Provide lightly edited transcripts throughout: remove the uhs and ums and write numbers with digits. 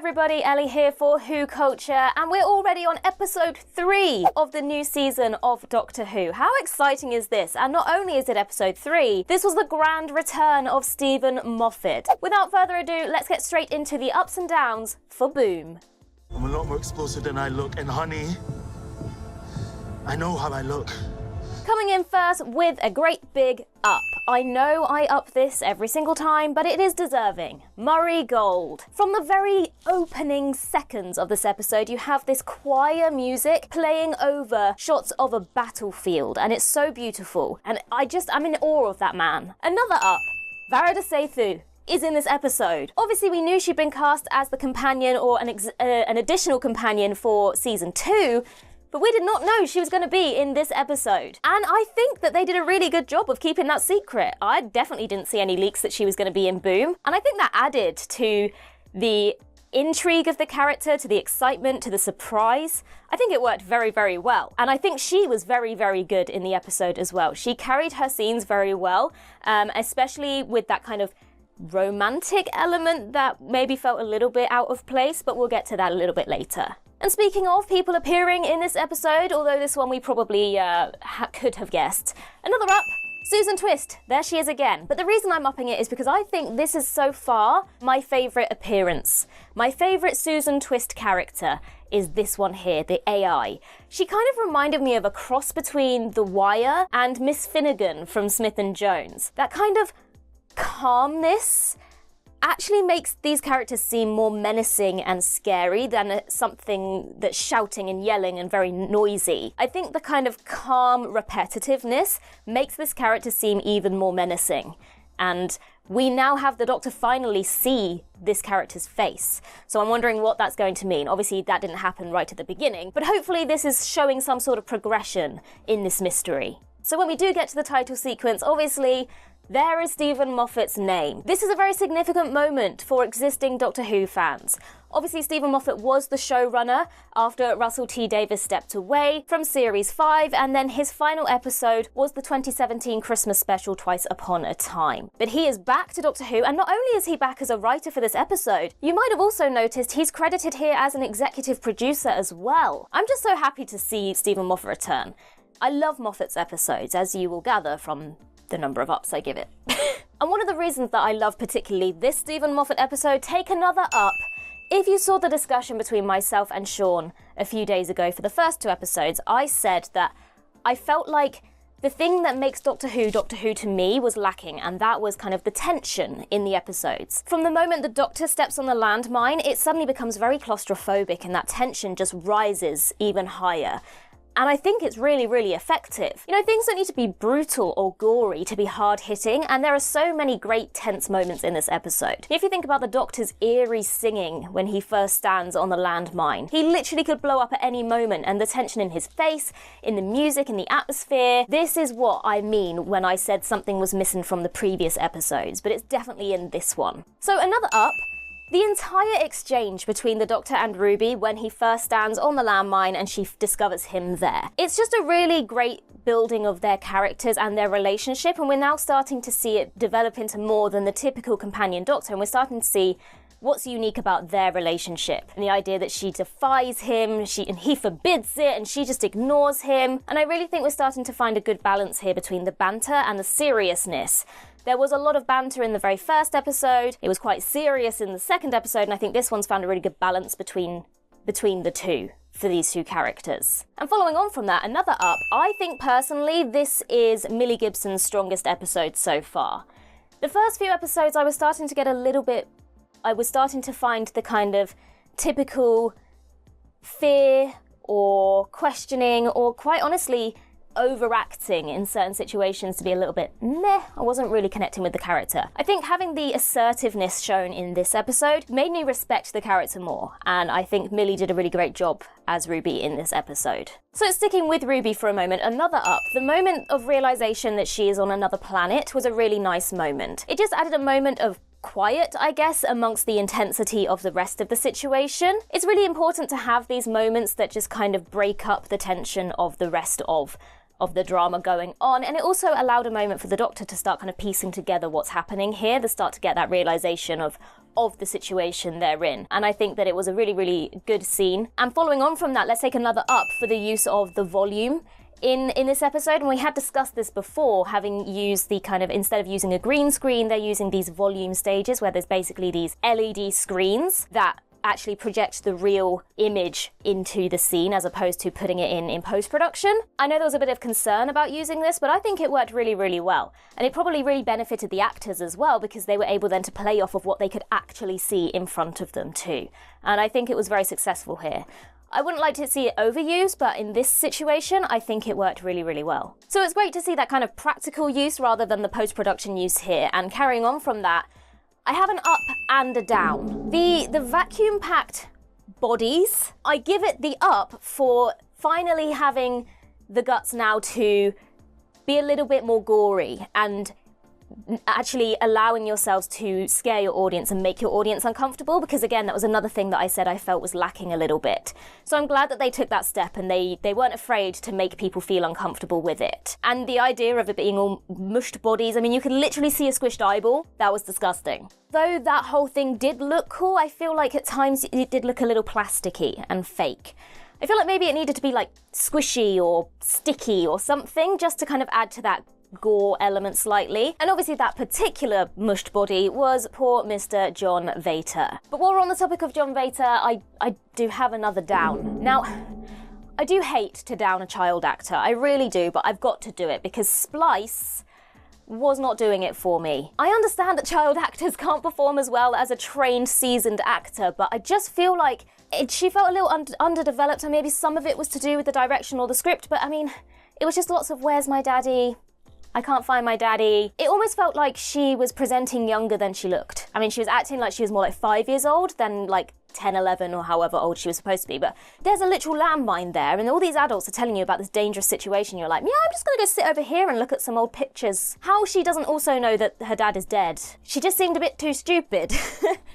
everybody, Ellie here for WhoCulture, and we're already on episode 3 of the new season of Doctor Who. How exciting is this? And not only is it episode 3, this was the grand return of Stephen Moffat. Without further ado, let's get straight into the ups and downs for Boom. I'm a lot more explosive than I look, and honey, I know how I look. Coming in first with a great big up. I know I up this every single time, but it is deserving. Murray Gold. From the very opening seconds of this episode, you have this choir music playing over shots of a battlefield, and it's so beautiful. And I'm in awe of that man. Another up. Varada Sethu is in this episode. Obviously, we knew she'd been cast as the companion or an additional companion for season 2, but we did not know she was going to be in this episode. And I think that they did a really good job of keeping that secret. I definitely didn't see any leaks that she was going to be in Boom. And I think that added to the intrigue of the character, to the excitement, to the surprise. I think it worked very, very well. And I think she was very, very good in the episode as well. She carried her scenes very well, especially with that kind of romantic element that maybe felt a little bit out of place, but we'll get to that a little bit later. And speaking of people appearing in this episode, although this one we probably could have guessed, another up, Susan Twist. There she is again. But the reason I'm upping it is because I think this is so far my favourite appearance. My favourite Susan Twist character is this one here, the AI. She kind of reminded me of a cross between The Wire and Miss Finnegan from Smith & Jones. That kind of calmness actually makes these characters seem more menacing and scary than something that's shouting and yelling and very noisy. I think the kind of calm repetitiveness makes this character seem even more menacing. And we now have the Doctor finally see this character's face. So I'm wondering what that's going to mean. Obviously, that didn't happen right at the beginning, but hopefully this is showing some sort of progression in this mystery. So when we do get to the title sequence, obviously, there is Stephen Moffat's name. This is a very significant moment for existing Doctor Who fans. Obviously, Stephen Moffat was the showrunner after Russell T Davies stepped away from Series 5, and then his final episode was the 2017 Christmas special, Twice Upon a Time. But he is back to Doctor Who, and not only is he back as a writer for this episode, you might have also noticed he's credited here as an executive producer as well. I'm just so happy to see Stephen Moffat return. I love Moffat's episodes, as you will gather from the number of ups I give it. And one of the reasons that I love particularly this Stephen Moffat episode, take another up. If you saw the discussion between myself and Sean a few days ago for the first 2 episodes, I said that I felt like the thing that makes Doctor Who to me was lacking, and that was kind of the tension in the episodes. From the moment the Doctor steps on the landmine, it suddenly becomes very claustrophobic and that tension just rises even higher. And I think it's really, really effective. You know, things don't need to be brutal or gory to be hard-hitting, and there are so many great tense moments in this episode. If you think about the Doctor's eerie singing when he first stands on the landmine, he literally could blow up at any moment, and the tension in his face, in the music, in the atmosphere, this is what I mean when I said something was missing from the previous episodes, but it's definitely in this one. So another up. The entire exchange between the Doctor and Ruby when he first stands on the landmine and she discovers him there. It's just a really great building of their characters and their relationship, and we're now starting to see it develop into more than the typical companion Doctor, and we're starting to see what's unique about their relationship. And the idea that she defies him, and he forbids it, and she just ignores him. And I really think we're starting to find a good balance here between the banter and the seriousness. There was a lot of banter in the very first episode, it was quite serious in the second episode, and I think this one's found a really good balance between the two for these 2 characters. And following on from that, another up, I think personally this is Millie Gibson's strongest episode so far. The first few episodes I was starting to find the kind of typical fear or questioning or quite honestly overacting in certain situations to be a little bit meh. I wasn't really connecting with the character. I think having the assertiveness shown in this episode made me respect the character more, and I think Millie did a really great job as Ruby in this episode. So sticking with Ruby for a moment, another up. The moment of realization that she is on another planet was a really nice moment. It just added a moment of quiet, I guess, amongst the intensity of the rest of the situation. It's really important to have these moments that just kind of break up the tension of the rest of the drama going on, and it also allowed a moment for the Doctor to start kind of piecing together what's happening here, to start to get that realization of of the situation they're in. And I think that it was a really, really good scene. And following on from that, let's take another up for the use of the volume in this episode. And we had discussed this before, having used the kind of, instead of using a green screen, they're using these volume stages where there's basically these LED screens that actually project the real image into the scene as opposed to putting it in post-production. I know there was a bit of concern about using this, but I think it worked really, really well. And it probably really benefited the actors as well, because they were able then to play off of what they could actually see in front of them too. And I think it was very successful here. I wouldn't like to see it overused, but in this situation, I think it worked really, really well. So it's great to see that kind of practical use rather than the post-production use here. And carrying on from that, I have an up and a down. The vacuum-packed bodies, I give it the up for finally having the guts now to be a little bit more gory and actually allowing yourselves to scare your audience and make your audience uncomfortable, because again, that was another thing that I said I felt was lacking a little bit. So I'm glad that they took that step and they weren't afraid to make people feel uncomfortable with it. And the idea of it being all mushed bodies, I mean, you could literally see a squished eyeball. That was disgusting. Though that whole thing did look cool, I feel like at times it did look a little plasticky and fake. I feel like maybe it needed to be like squishy or sticky or something just to kind of add to that gore element slightly. And obviously that particular mushed body was poor Mr. John Vater. But while we're on the topic of John Vater, I do have another down. Now, I do hate to down a child actor, I really do, but I've got to do it because Splice was not doing it for me. I understand that child actors can't perform as well as a trained, seasoned actor, but I just feel like she felt a little underdeveloped, and maybe some of it was to do with the direction or the script, but I mean, it was just lots of "where's my daddy? I can't find my daddy." It almost felt like she was presenting younger than she looked. I mean, she was acting like she was more like 5 years old than like 10, 11 or however old she was supposed to be. But there's a literal landmine there, and all these adults are telling you about this dangerous situation. You're like, yeah, I'm just gonna go sit over here and look at some old pictures. How she doesn't also know that her dad is dead. She just seemed a bit too stupid.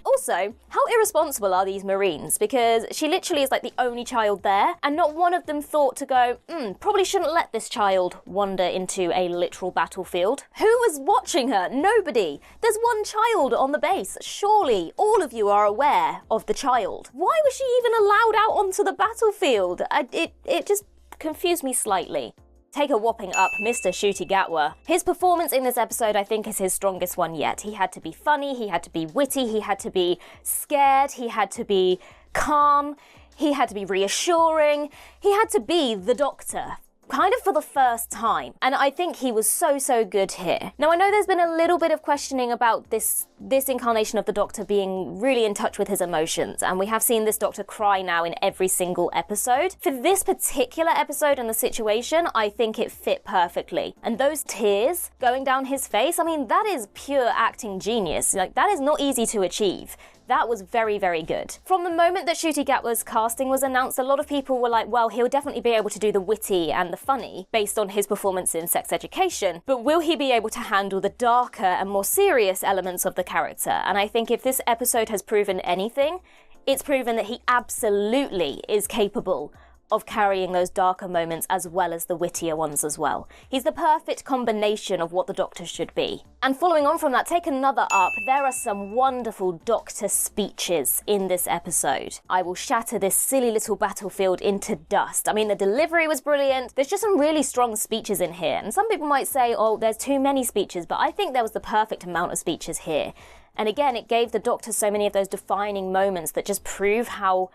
Also, how irresponsible are these Marines? Because she literally is like the only child there, and not one of them thought to go, probably shouldn't let this child wander into a literal battlefield. Who was watching her? Nobody. There's one child on the base. Surely all of you are aware of the child. Why was she even allowed out onto the battlefield? It just confused me slightly. Take a whopping up, Mr. Ncuti Gatwa. His performance in this episode, I think, is his strongest one yet. He had to be funny, he had to be witty, he had to be scared, he had to be calm, he had to be reassuring, he had to be the Doctor. Kind of for the first time. And I think he was so good here. Now, I know there's been a little bit of questioning about this incarnation of the Doctor being really in touch with his emotions, and we have seen this Doctor cry now in every single episode. For this particular episode and the situation, I think it fit perfectly. And those tears going down his face, I mean, that is pure acting genius. Like, that is not easy to achieve. That was very good. From the moment that Ncuti Gatwa's casting was announced, a lot of people were like, well, he'll definitely be able to do the witty and the funny based on his performance in Sex Education, but will he be able to handle the darker and more serious elements of the character? And I think if this episode has proven anything, it's proven that he absolutely is capable of carrying those darker moments as well as the wittier ones as well. He's the perfect combination of what the Doctor should be. And following on from that, take another up. There are some wonderful Doctor speeches in this episode. I will shatter this silly little battlefield into dust. I mean, the delivery was brilliant. There's just some really strong speeches in here. And some people might say, oh, there's too many speeches, but I think there was the perfect amount of speeches here. And again, it gave the Doctor so many of those defining moments that just prove how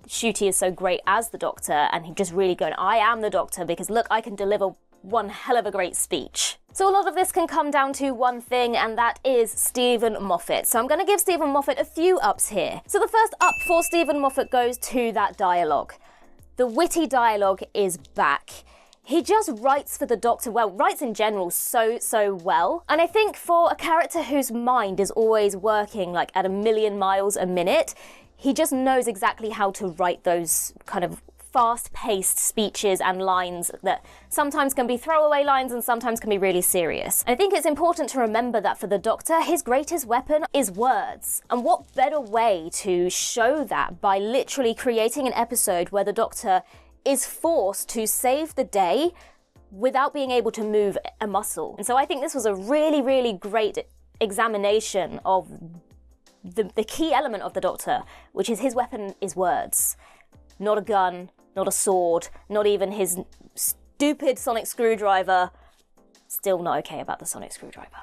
Ncuti is so great as the Doctor, and he just really going, I am the Doctor, because look, I can deliver one hell of a great speech. So a lot of this can come down to one thing, and that is Stephen Moffat. So I'm going to give Stephen Moffat a few ups here. So the first up for Stephen Moffat goes to that dialogue. The witty dialogue is back. He just writes for the Doctor well, writes in general so well. And I think for a character whose mind is always working like at 1,000,000 miles a minute, he just knows exactly how to write those kind of fast-paced speeches and lines that sometimes can be throwaway lines and sometimes can be really serious. And I think it's important to remember that for the Doctor, his greatest weapon is words. And what better way to show that by literally creating an episode where the Doctor is forced to save the day without being able to move a muscle. And so I think this was a really great examination of the key element of the Doctor, which is his weapon is words. Not a gun, not a sword, not even his stupid sonic screwdriver. Still not okay about the sonic screwdriver.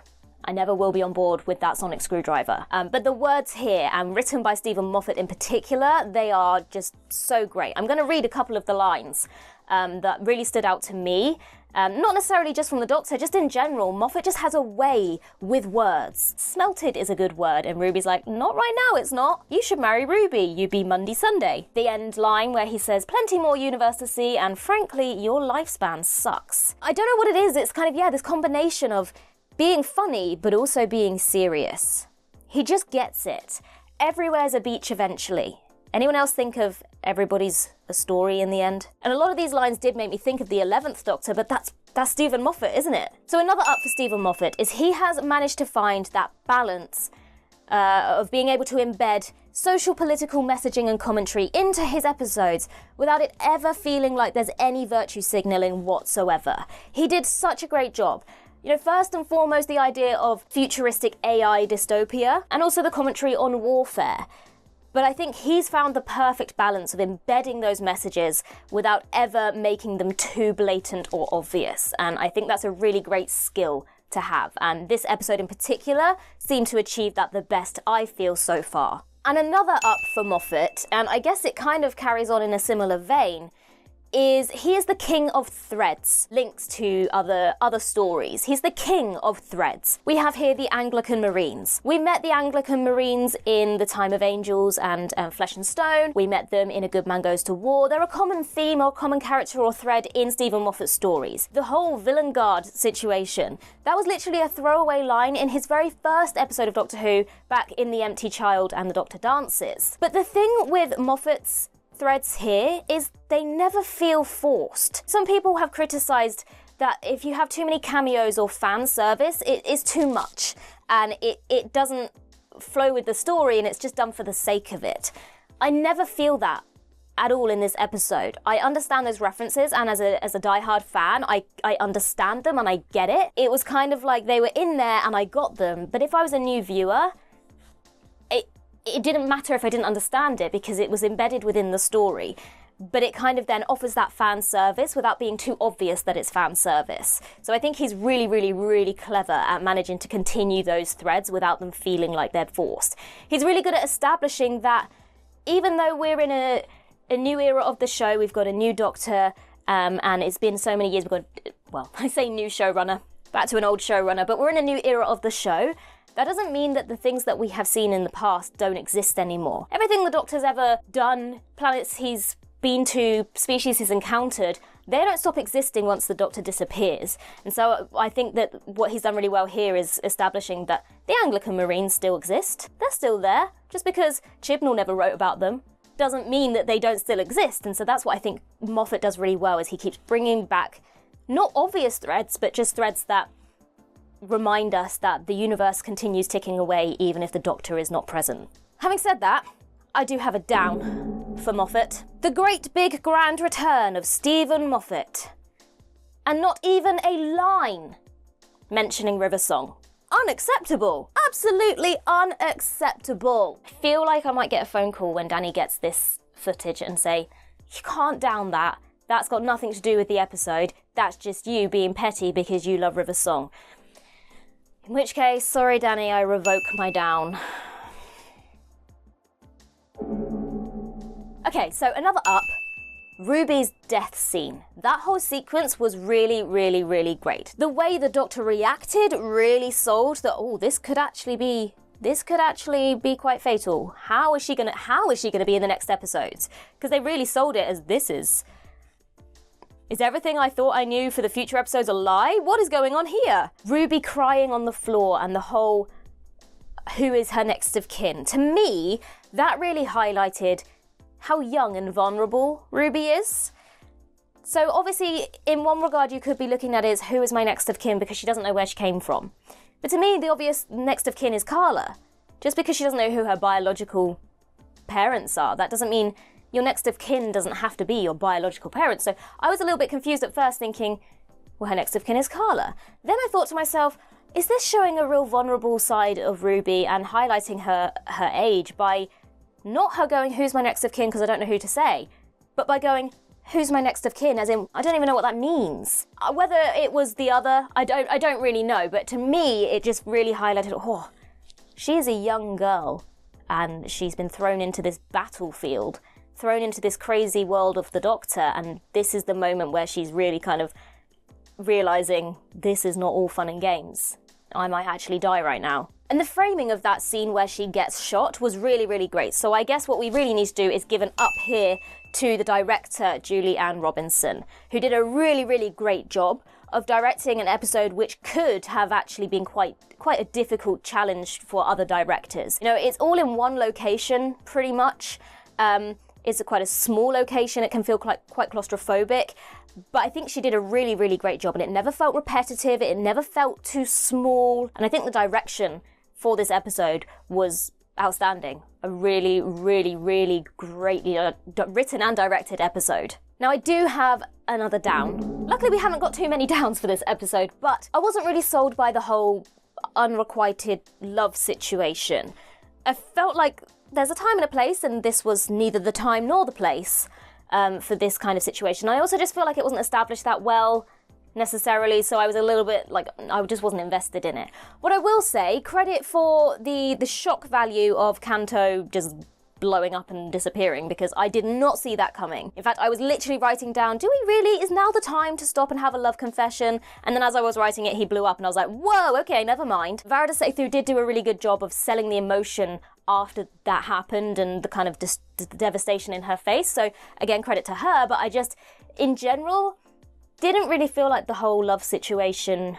I never will be on board with that sonic screwdriver. But the words here, and written by Stephen Moffat in particular, they are just so great. I'm going to read a couple of the lines that really stood out to me. Not necessarily just from the Doctor, just in general. Moffat just has a way with words. Smelted is a good word, and Ruby's like, not right now, it's not. You should marry Ruby, you be Monday Sunday. The end line where he says, plenty more universe to see, and frankly, your lifespan sucks. I don't know what it is, it's kind of, this combination of being funny, but also being serious. He just gets it. Everywhere's a beach eventually. Anyone else think of everybody's a story in the end? And a lot of these lines did make me think of the 11th Doctor, but that's Stephen Moffat, isn't it? So another up for Stephen Moffat is he has managed to find that balance of being able to embed social political messaging and commentary into his episodes without it ever feeling like there's any virtue signalling whatsoever. He did such a great job. First and foremost, the idea of futuristic AI dystopia and also the commentary on warfare. But I think he's found the perfect balance of embedding those messages without ever making them too blatant or obvious. And I think that's a really great skill to have. And this episode in particular seemed to achieve that the best, I feel, so far. And another up for Moffat, and I guess it kind of carries on in a similar vein, is he is the king of threads, links to other stories. He's the king of threads. We have here the Anglican Marines. We met the Anglican Marines in The Time of Angels and Flesh and Stone. We met them in A Good Man Goes to War. They're a common theme or common character or thread in Stephen Moffat's stories. The whole villain guard situation, that was literally a throwaway line in his very first episode of Doctor Who, back in The Empty Child and The Doctor Dances. But the thing with Moffat's threads here is they never feel forced. Some people have criticised that if you have too many cameos or fan service, it is too much and it doesn't flow with the story and it's just done for the sake of it. I never feel that at all in this episode. I understand those references, and as a diehard fan, I understand them and I get it. It was kind of like they were in there and I got them, but if I was a new viewer, it didn't matter if I didn't understand it because it was embedded within the story. But it kind of then offers that fan service without being too obvious that it's fan service. So I think he's really, really, really clever at managing to continue those threads without them feeling like they're forced. He's really good at establishing that even though we're in a new era of the show, we've got a new Doctor, and it's been so many years, I say new showrunner, back to an old showrunner, but we're in a new era of the show. That doesn't mean that the things that we have seen in the past don't exist anymore. Everything the Doctor's ever done, planets he's been to, species he's encountered, they don't stop existing once the Doctor disappears. And so I think that what he's done really well here is establishing that the Anglican Marines still exist. They're still there. Just because Chibnall never wrote about them doesn't mean that they don't still exist. And so that's what I think Moffat does really well, is he keeps bringing back not obvious threads, but just threads that remind us that the universe continues ticking away even if the Doctor is not present. Having said that, I do have a down for Moffat. The great big grand return of Stephen Moffat. And not even a line mentioning River Song. Unacceptable. Absolutely unacceptable. I feel like I might get a phone call when Danny gets this footage and say, you can't down that. That's got nothing to do with the episode. That's just you being petty because you love River Song. In which case, sorry Danny, I revoke my down. Okay, so another up, Ruby's death scene. That whole sequence was really, really, really great. The way the Doctor reacted really sold that, oh, this could actually be quite fatal. How is she gonna be in the next episodes? Because they really sold it as this is everything I thought I knew for the future episodes a lie? What is going on here? Ruby crying on the floor and the whole who is her next of kin. To me, that really highlighted how young and vulnerable Ruby is. So obviously, in one regard, you could be looking at it as who is my next of kin because she doesn't know where she came from. But to me, the obvious next of kin is Carla. Just because she doesn't know who her biological parents are, that doesn't mean your next of kin doesn't have to be your biological parents. So I was a little bit confused at first thinking, well, her next of kin is Carla. Then I thought to myself, is this showing a real vulnerable side of Ruby and highlighting her age by not her going, who's my next of kin because I don't know who to say, but by going, who's my next of kin, as in, I don't even know what that means. Whether it was the other, I don't really know, but to me, it just really highlighted, oh, she is a young girl, and she's been thrown into this battlefield, thrown into this crazy world of the Doctor, and this is the moment where she's really kind of realising this is not all fun and games. I might actually die right now. And the framing of that scene where she gets shot was really, really great. So I guess what we really need to do is give an up here to the director, Julie Ann Robinson, who did a really, really great job of directing an episode which could have actually been quite a difficult challenge for other directors. You know, it's all in one location, pretty much. It's quite a small location. It can feel quite claustrophobic. But I think she did a really, really great job, and it never felt repetitive. It never felt too small. And I think the direction for this episode was outstanding. A really, really, really greatly written and directed episode. Now, I do have another down. Luckily, we haven't got too many downs for this episode, but I wasn't really sold by the whole unrequited love situation. I felt like there's a time and a place, and this was neither the time nor the place for this kind of situation. I also just feel like it wasn't established that well necessarily, so I was a little bit like, I just wasn't invested in it. What I will say, credit for the shock value of Kanto just blowing up and disappearing, because I did not see that coming. In fact, I was literally writing down, do we really, is now the time to stop and have a love confession? And then as I was writing it, he blew up and I was like, whoa, okay, never mind. Varada Sethu did do a really good job of selling the emotion after that happened and the kind of the devastation in her face. So again, credit to her, but I just, in general, didn't really feel like the whole love situation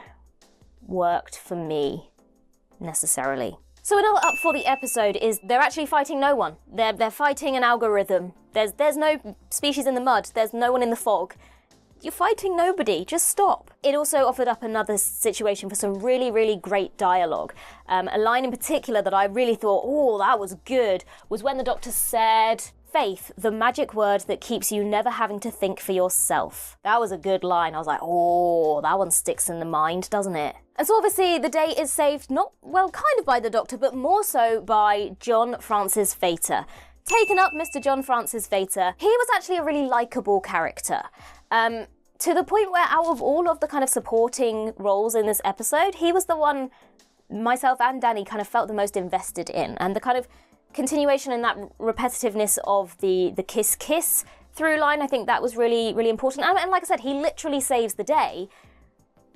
worked for me necessarily. So another up for the episode is they're actually fighting no one. They're fighting an algorithm. There's no species in the mud. There's no one in the fog. You're fighting nobody. Just stop. It also offered up another situation for some really, really great dialogue. A line in particular that I really thought, oh, that was good, was when the Doctor said, "Faith, the magic word that keeps you never having to think for yourself." That was a good line. I was like, oh, that one sticks in the mind, doesn't it? And so obviously the day is saved, not, well, kind of by the Doctor, but more so by John Francis Vater. Taken up Mr. John Francis Vater. He was actually a really likeable character. To the point where out of all of the kind of supporting roles in this episode, he was the one myself and Danny kind of felt the most invested in. And the kind of continuation in that repetitiveness of the kiss through line, I think that was really, really important. And like I said, he literally saves the day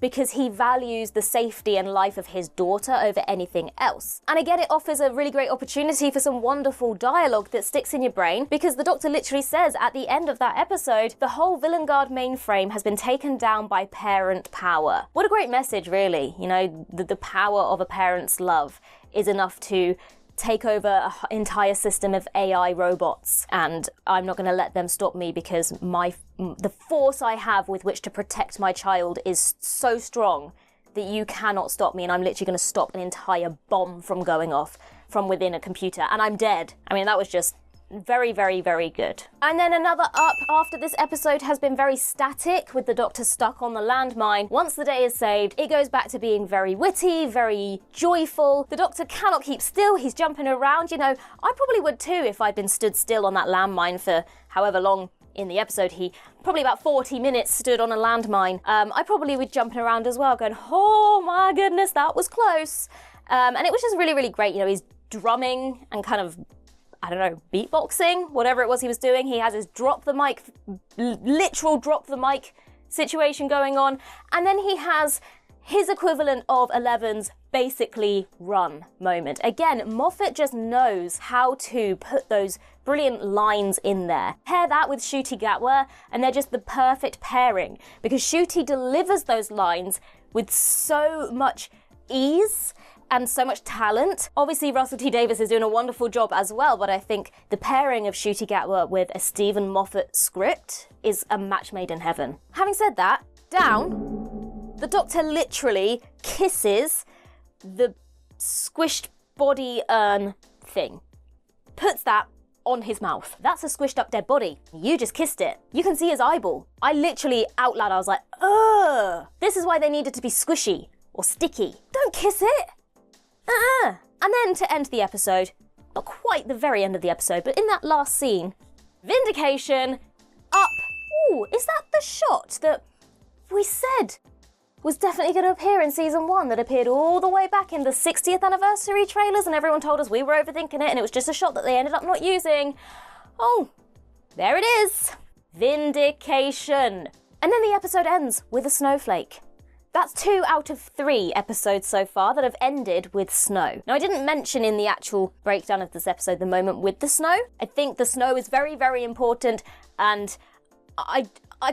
because he values the safety and life of his daughter over anything else. And again, it offers a really great opportunity for some wonderful dialogue that sticks in your brain, because the Doctor literally says at the end of that episode, the whole Villengard mainframe has been taken down by parent power. What a great message, really. You know, the power of a parent's love is enough to take over an entire system of AI robots, and I'm not going to let them stop me because the force I have with which to protect my child is so strong that you cannot stop me, and I'm literally going to stop an entire bomb from going off from within a computer, and I'm dead. I mean, that was just very, very, very good. And then another up after this episode has been very static, with the Doctor stuck on the landmine. Once the day is saved, it goes back to being very witty, very joyful. The Doctor cannot keep still. He's jumping around. You know, I probably would too if I'd been stood still on that landmine for however long in the episode. He probably about 40 minutes stood on a landmine. I probably would jumping around as well, going, oh my goodness, that was close. And it was just really, really great. You know, he's drumming and kind of, I don't know, beatboxing, whatever it was he was doing. He has his literal drop the mic situation going on. And then he has his equivalent of 11's basically run moment. Again, Moffat just knows how to put those brilliant lines in there. Pair that with Ncuti Gatwa, and they're just the perfect pairing, because Ncuti delivers those lines with so much ease and so much talent. Obviously, Russell T Davies is doing a wonderful job as well, but I think the pairing of Ncuti Gatwa with a Stephen Moffat script is a match made in heaven. Having said that, down, the Doctor literally kisses the squished body urn thing. Puts that on his mouth. That's a squished up dead body. You just kissed it. You can see his eyeball. I literally, out loud, I was like, ugh. This is why they needed to be squishy or sticky. Don't Don't kiss it! And then to end the episode, not quite the very end of the episode, but in that last scene, Vindication, up. Ooh, is that the shot that we said was definitely going to appear in season 1, that appeared all the way back in the 60th anniversary trailers, and everyone told us we were overthinking it and it was just a shot that they ended up not using? Oh, there it is. Vindication. And then the episode ends with a snowflake. That's 2 out of 3 episodes so far that have ended with snow. Now, I didn't mention in the actual breakdown of this episode the moment with the snow. I think the snow is very, very important, and I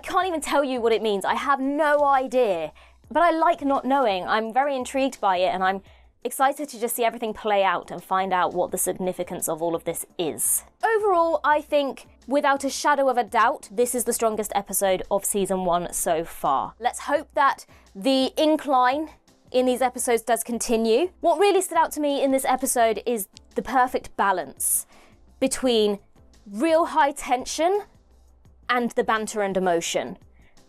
can't even tell you what it means. I have no idea, but I like not knowing. I'm very intrigued by it, and I'm excited to just see everything play out and find out what the significance of all of this is. Overall, I think, without a shadow of a doubt, this is the strongest episode of season 1 so far. Let's hope that the incline in these episodes does continue. What really stood out to me in this episode is the perfect balance between real high tension and the banter and emotion.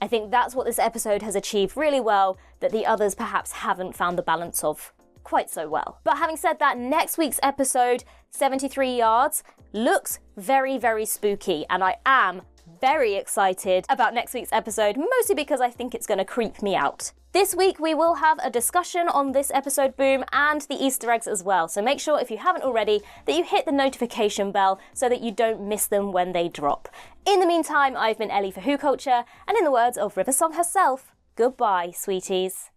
I think that's what this episode has achieved really well, that the others perhaps haven't found the balance of quite so well. But having said that, next week's episode, 73 Yards, looks very, very spooky, and I am very excited about next week's episode, mostly because I think it's going to creep me out. This week we will have a discussion on this episode boom and the Easter eggs as well, so make sure if you haven't already that you hit the notification bell so that you don't miss them when they drop. In the meantime, I've been Ellie for WhoCulture, and in the words of River Song herself, goodbye, sweeties.